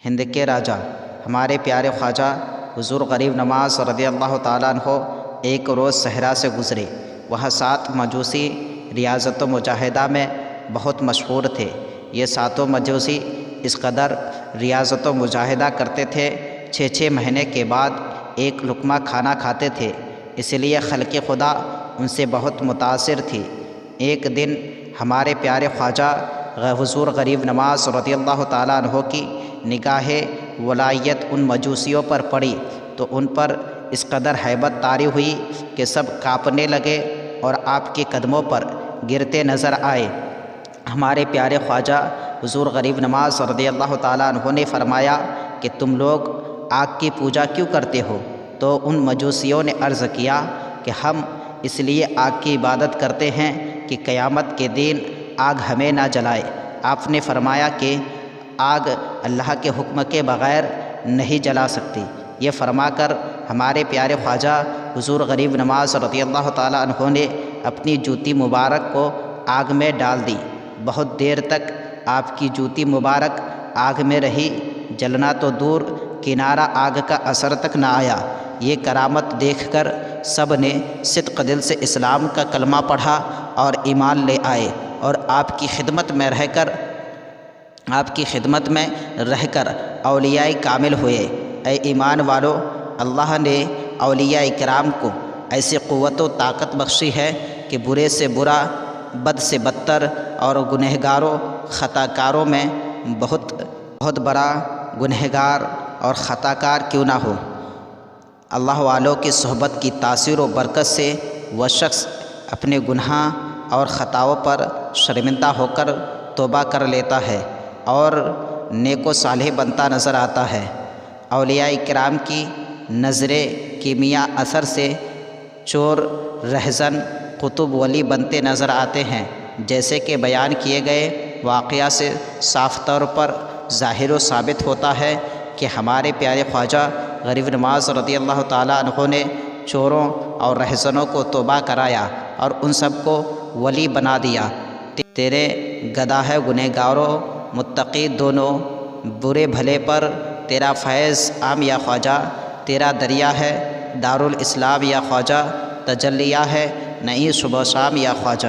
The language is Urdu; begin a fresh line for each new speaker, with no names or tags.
ہند کے راجا ہمارے پیارے خواجہ حضور غریب نواز رضی اللہ تعالیٰ عنہ ایک روز صحرا سے گزرے۔ وہاں 7 مجوسی ریاضت و مجاہدہ میں بہت مشہور تھے۔ یہ 7 مجوسی اس قدر ریاضت و مجاہدہ کرتے تھے، 6 مہینے کے بعد ایک لقمہ کھانا کھاتے تھے، اس لیے خلق خدا ان سے بہت متاثر تھی۔ ایک دن ہمارے پیارے خواجہ حضور غریب نواز رضی اللہ تعالیٰ عنہ کی نگاہ ولایت ان مجوسیوں پر پڑی تو ان پر اس قدر ہیبت طاری ہوئی کہ سب کانپنے لگے اور آپ کے قدموں پر گرتے نظر آئے۔ ہمارے پیارے خواجہ حضور غریب نواز رضی اللہ تعالیٰ عنہ نے فرمایا کہ تم لوگ آگ کی پوجا کیوں کرتے ہو؟ تو ان مجوسیوں نے عرض کیا کہ ہم اس لیے آگ کی عبادت کرتے ہیں کہ قیامت کے دن آگ ہمیں نہ جلائے۔ آپ نے فرمایا کہ آگ اللہ کے حکم کے بغیر نہیں جلا سکتی۔ یہ فرما کر ہمارے پیارے خواجہ حضور غریب نواز رضی اللہ تعالیٰ عنہ نے اپنی جوتی مبارک کو آگ میں ڈال دی۔ بہت دیر تک آپ کی جوتی مبارک آگ میں رہی، جلنا تو دور کنارہ آگ کا اثر تک نہ آیا۔ یہ کرامت دیکھ کر سب نے صدق دل سے اسلام کا کلمہ پڑھا اور ایمان لے آئے اور آپ کی خدمت میں رہ کر اولیاء کامل ہوئے۔ اے ایمان والو، اللہ نے اولیاء کرام کو ایسی قوت و طاقت بخشی ہے کہ برے سے برا، بد سے بدتر اور گنہگاروں خطا کاروں میں بہت بڑا گنہگار اور خطا کار کیوں نہ ہو، اللہ والوں کی صحبت کی تاثیر و برکت سے وہ شخص اپنے گناہ اور خطاؤں پر شرمندہ ہو کر توبہ کر لیتا ہے اور نیک و صالح بنتا نظر آتا ہے۔ اولیاء کرام کی نظر کیمیا اثر سے چور، رہزن، قطب ولی بنتے نظر آتے ہیں، جیسے کہ بیان کیے گئے واقعہ سے صاف طور پر ظاہر و ثابت ہوتا ہے کہ ہمارے پیارے خواجہ غریب نواز رضی اللہ تعالیٰ عنہ نے چوروں اور رہزنوں کو توبہ کرایا اور ان سب کو ولی بنا دیا۔ تیرے گدا ہے گنہگاروں متقی دونوں، برے بھلے پر تیرا فیض عام یا خواجہ، تیرا دریا ہے دارالاسلام یا خواجہ، تجلیہ ہے نئی صبح شام یا خواجہ۔